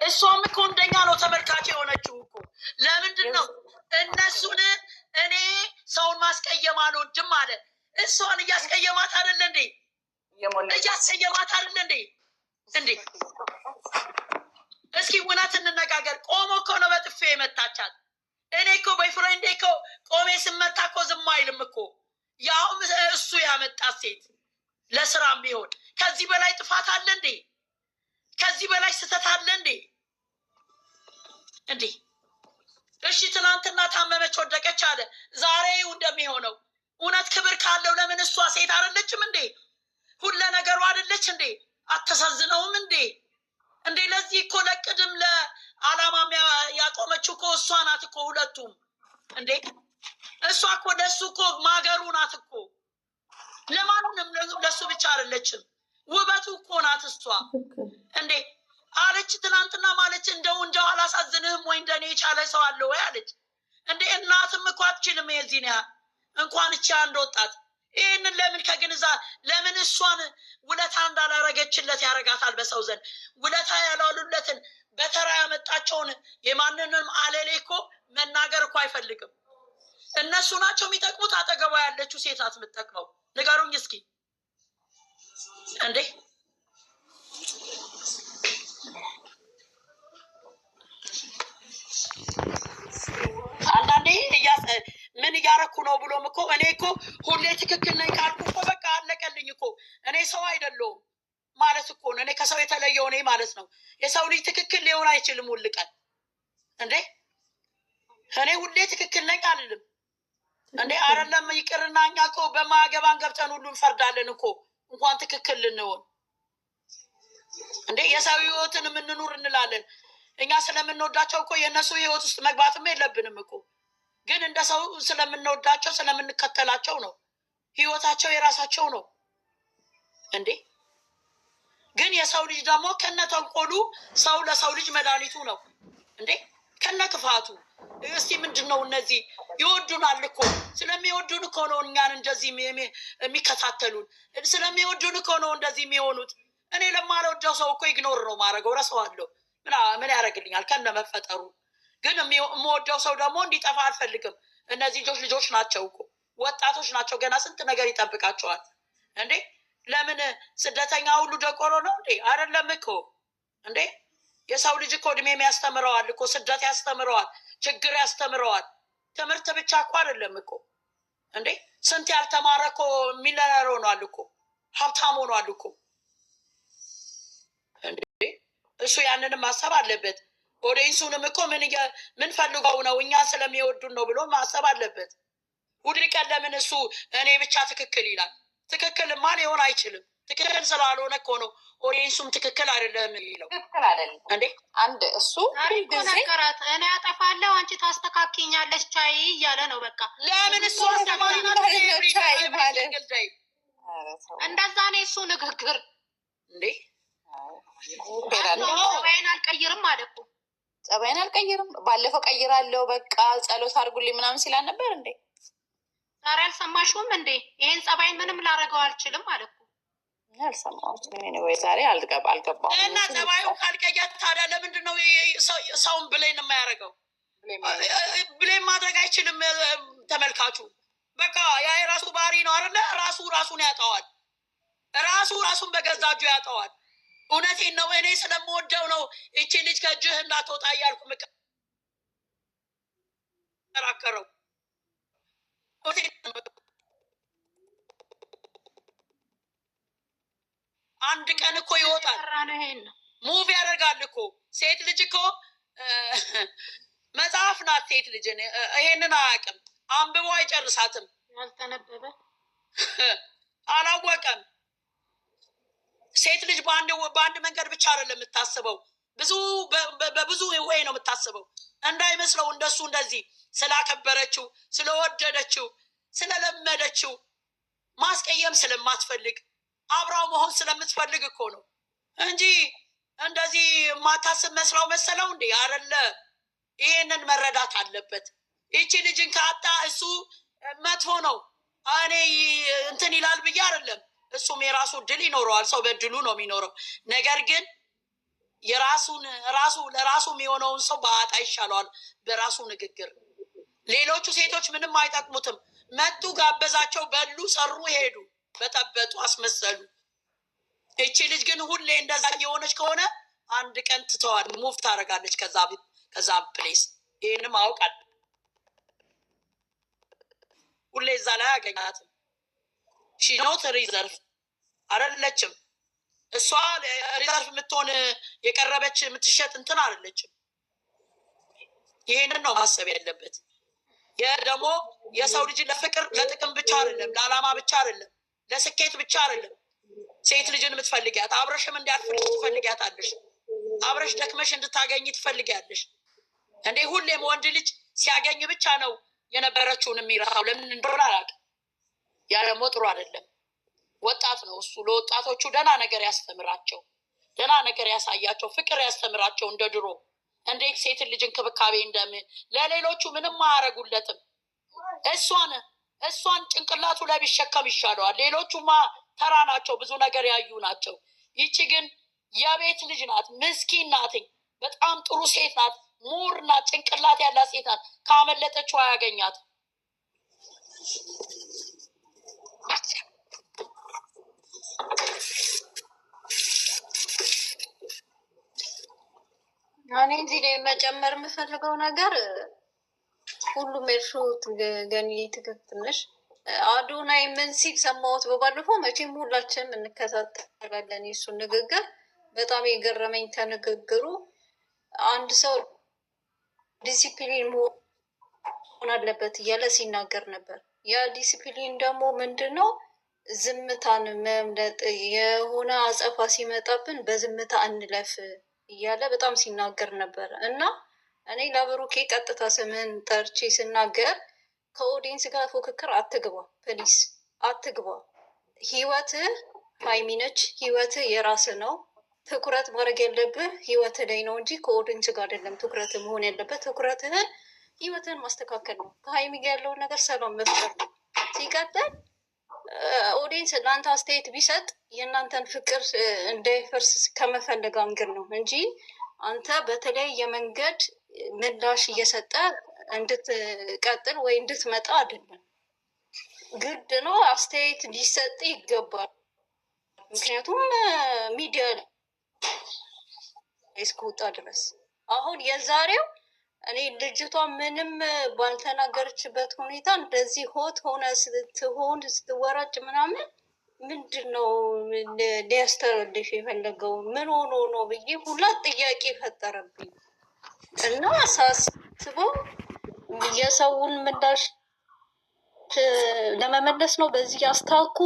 እሷም እኮ እንደኛ ነው ተመልካች የሆነችው እኮ። ለምንድን ነው እነሱን እኔ ሰውን ማስቀየም አልወድም አለ። እሷን እያስቀየማት አይደለ እንዴ? እያስቀየማት አይደለ እንዴ? እንዴ እስኪ እውነት እንነጋገር። ቆሞ እኮ ነው በጥፌ የመታቻት። እኔ እኮ ቦይፍሬንዴ እኮ ቆሜ ስመታ እኮ ዝም አይልም እኮ። ያውም እሱ ያመጣት ሴት ለስራም ቢሆን ከዚህ በላይ ጥፋት አለ እንዴ? ከዚህ በላይ ስተት አለ እንዴ? እንዴ እሺ ትናንትና ታመመች ወደቀች አለ። ዛሬ እንደሚሆነው እውነት ክብር ካለው ለምን እሷ ሴት አይደለችም እንዴ? ሁለ ነገሩ አይደለች እንዴ? አተሳዝነውም እንዴ? እንዴ ለዚህ እኮ ለቅድም ለዓላማም ያቆመችው እኮ እሷ ናት እኮ ሁለቱም። እንዴ እሷ እኮ ለሱ እኮ ማገሩ ናት እኮ። ለማንም ለሱ ብቻ አይደለችም፣ ውበቱ እኮ ናት እሷ። እንዴ አለች ትናንትና ማለች እንደው አላሳዝንህም ወይ እንደኔ የቻለ ሰው አለ ወይ አለች። እንዴ እናትም እኮ አትችልም የዚህን ያህል እንኳን እቺ አንድ ወጣት። ይህንን ለምን ከግንዛ ለምን እሷን ውለታ እንዳላረገችለት ያረጋታል? በሰው ዘንድ ውለታ ያላሉለትን በተራ ያመጣቸውን የማንንም አለሌ እኮ መናገር እኮ አይፈልግም። እነሱ ናቸው የሚጠቅሙት። አጠገቧ ያለችው ሴት ናት የምትጠቅመው። ንገሩኝ እስኪ እንዴ አንዳንዴ ምን እያረኩ ነው ብሎም እኮ እኔ እኮ ሁሌ ትክክል ነኝ ካልኩ እኮ በቃ አለቀልኝ እኮ። እኔ ሰው አይደለሁም ማለት እኮ ነው። እኔ ከሰው የተለየው እኔ ማለት ነው። የሰው ልጅ ትክክል ሊሆን አይችልም ሁል ቀን እንዴ። እኔ ሁሌ ትክክል ነኝ አልልም እንዴ። አይደለም ይቅርና እኛ እኮ በማገባን ገብተን ሁሉ እንፈርዳለን እኮ እንኳን ትክክል ልንሆን እንዴ። የሰው ህይወትን የምንኑር እንላለን እኛ ስለምንወዳቸው እኮ የእነሱ ህይወት ውስጥ መግባትም የለብንም እኮ። ግን እንደ ሰው ስለምንወዳቸው ስለምንከተላቸው ነው። ህይወታቸው የራሳቸው ነው እንዴ። ግን የሰው ልጅ ደግሞ ከነ ተንኮሉ ሰው ለሰው ልጅ መድኃኒቱ ነው እንዴ፣ ከነ ክፋቱ። እስቲ ምንድን ነው እነዚህ ይወዱናል እኮ። ስለሚወዱን እኮ ነው እኛን እንደዚህ የሚከታተሉን። ስለሚወዱን እኮ ነው እንደዚህ የሚሆኑት። እኔ ለማልወደው ሰው እኮ ኢግኖር ነው ማድረገው፣ ረሳዋለሁ። ምን ያደርግልኛል ከነ መፈጠሩ። ግን የምወደው ሰው ደግሞ እንዲጠፋ አልፈልግም። እነዚህ ልጆች ናቸው እኮ ወጣቶች ናቸው። ገና ስንት ነገር ይጠብቃቸዋል እንዴ። ለምን ስደተኛ ሁሉ ደቆሮ ነው እንዴ? አይደለም እኮ እንዴ። የሰው ልጅ እኮ እድሜም ያስተምረዋል እኮ፣ ስደት ያስተምረዋል፣ ችግር ያስተምረዋል። ትምህርት ብቻ እኮ አይደለም እኮ እንዴ። ስንት ያልተማረ እኮ ሚሊዮነር ሆኗል እኮ፣ ሀብታም ሆኗል እኮ እንዴ። እሱ ያንንም ማሰብ አለበት። ኦዲየንሱንም እኮ ምን ፈልገው ነው እኛ ስለሚወዱን ነው ብሎ ማሰብ አለበት። ሁል ቀን ለምን እሱ እኔ ብቻ ትክክል ይላል? ትክክልማ ሊሆን አይችልም። ትክክል ስላልሆነ እኮ ነው ኦዲየንሱም ትክክል አይደለም የሚለው። ትክክል አይደለም እንዴ? አንድ እሱ ነገራት፣ እኔ አጠፋለሁ አንቺ ታስተካክኛለች ቻይ እያለ ነው በቃ። ለምን እሱ አስተማሪና እንደዛ ነው እሱ ንግግር እንዴ። ጸባይን አልቀይርም አለ እኮ። ጸባይን አልቀይርም፣ ባለፈው ቀይራለሁ በቃ ጸሎት አድርጉልኝ ምናምን ሲላል ነበር እንዴ። ዛሬ አልሰማሽውም እንዴ? ይሄን ጸባይን ምንም ላደርገው አልችልም አለ እኮ። አልሰማሁትም ወይ ዛሬ አልገባሁም። እና ጸባዩ ካልቀየር ታዲያ ለምንድን ነው ሰውን ብሌን የማያደርገው? ብሌን ማድረግ አይችልም ተመልካቹ። በቃ ያ የራሱ ባህሪ ነው አይደለ? ራሱን ያጠዋል። ራሱን በገዛ እጁ ያጠዋል። እውነቴን ነው። እኔ ስለምወደው ነው እቺ ልጅ ከእጅህ እንዳትወጣ እያልኩ ምከራከረው። አንድ ቀን እኮ ይወጣል፣ ሙቭ ያደርጋል እኮ። ሴት ልጅ እኮ መጽሐፍ ናት። ሴት ልጅ ይሄንን አያውቅም፣ አንብቦ አይጨርሳትም። ያልተነበበ አላወቀም። ሴት ልጅ በአንድ መንገድ ብቻ አይደለም የምታስበው፣ በብዙ ወይ ነው የምታስበው። እንዳይመስለው እንደሱ እንደዚህ ስላከበረችው፣ ስለወደደችው፣ ስለለመደችው ማስቀየም ስለማትፈልግ አብራው መሆን ስለምትፈልግ እኮ ነው እንጂ እንደዚህ ማታስብ መስራው መሰለው እንዴ? አይደለ። ይሄንን መረዳት አለበት። ይቺ ልጅን ካጣ እሱ መጥፎ ነው እኔ እንትን ይላል ብዬ አይደለም። እሱም የራሱ ድል ይኖረዋል። ሰው በድሉ ነው የሚኖረው። ነገር ግን ለራሱ የሚሆነውን ሰው በአጣ ይሻለዋል በራሱ ንግግር። ሌሎቹ ሴቶች ምንም አይጠቅሙትም። መጡ፣ ጋበዛቸው፣ በሉ፣ ሰሩ፣ ሄዱ፣ በጠበጡ፣ አስመሰሉ። እቺ ልጅ ግን ሁሌ እንደዛ የሆነች ከሆነ አንድ ቀን ትተዋል፣ ሙቭ ታደርጋለች ከዛ ፕሌስ። ይህንም አውቃል። ሁሌ እዛ ላይ አያገኛትም። ሺኖት ሪዘርቭ አይደለችም እሷ። ሪዘርቭ የምትሆን የቀረበች የምትሸጥ እንትን አይደለችም። ይህንን ነው ማሰብ ያለበት። ደግሞ የሰው ልጅ ለፍቅር ለጥቅም ብቻ አይደለም፣ ለዓላማ ብቻ አይደለም፣ ለስኬት ብቻ አይደለም ሴት ልጅን የምትፈልጊያት። አብረሽም እንዲያልፍልሽ ትፈልጊያታለሽ። አብረሽ ደክመሽ እንድታገኝ ትፈልጊያለሽ። እንዴ ሁሌም ወንድ ልጅ ሲያገኝ ብቻ ነው የነበረችውን የሚረሳው። ለምን እንደሆነ አላውቅም። ያ ደግሞ ጥሩ አይደለም። ወጣት ነው እሱ። ለወጣቶቹ ደህና ነገር ያስተምራቸው፣ ደህና ነገር ያሳያቸው፣ ፍቅር ያስተምራቸው። እንደ ድሮ እንዴት ሴትን ልጅ እንክብካቤ ለሌሎቹ ምንም አያረጉለትም። እሷን ጭንቅላቱ ላይ ቢሸከም ይሻለዋል። ሌሎቹማ ተራ ናቸው፣ ብዙ ነገር ያዩ ናቸው። ይቺ ግን የቤት ልጅ ናት፣ ምስኪን ናትኝ፣ በጣም ጥሩ ሴት ናት፣ ሙር ናት፣ ጭንቅላት ያላት ሴት ናት። ካመለጠችው አያገኛት። እኔ እዚህ ላይ መጨመር የምፈልገው ነገር ሁሉም የእርሾት ገኒ ትክክል ነሽ። አዶናይ ምን ሲል ሰማሁት በባለፈው። መቼም ሁላችንም እንከታተላለን የሱን ንግግር። በጣም የገረመኝ ከንግግሩ አንድ ሰው ዲሲፕሊን መሆን አለበት እያለ ሲናገር ነበር። ያ ዲሲፕሊን ደግሞ ምንድን ነው? ዝምታን መምለጥ፣ የሆነ አጸፋ ሲመጣብን በዝምታ እንለፍ እያለ በጣም ሲናገር ነበር። እና እኔ ለብሩኬ ቀጥታ ስምን ጠርቼ ስናገር ከኦዲንስ ጋር ፉክክር አትግባ፣ ፕሊስ አትግባ። ህይወትህ ሀይሚነች፣ ህይወትህ የራስ ነው። ትኩረት ማድረግ ያለብህ ህይወት ላይ ነው እንጂ ከኦዲንስ ጋር አይደለም። ትኩረት መሆን ያለበት ትኩረትህን ህይወትህን ማስተካከል ነው። ከሀይሚ ጋር ያለውን ነገር ሰላም መፍጠር ነው። ሲቀጥል ኦዲንስ ለአንተ አስተያየት ቢሰጥ የእናንተን ፍቅር እንዳይፈርስ ከመፈለግ አንግል ነው እንጂ አንተ በተለያየ መንገድ ምላሽ እየሰጠ እንድትቀጥል ወይ እንድትመጣ አይደለም። ግድ ነው አስተያየት ሊሰጥ ይገባል። ምክንያቱም ሚዲያ እስከወጣ ድረስ አሁን የዛሬው እኔ ልጅቷ ምንም ባልተናገረችበት ሁኔታ እንደዚህ ሆት ሆነ ስትወራጭ ምናምን ምንድን ነው ሊያስተላልፍ የፈለገው? ምን ሆኖ ነው ብዬ ሁላት ጥያቄ ፈጠረብኝ እና ሳስበው የሰውን ምላሽ ለመመለስ ነው በዚህ አስታኩ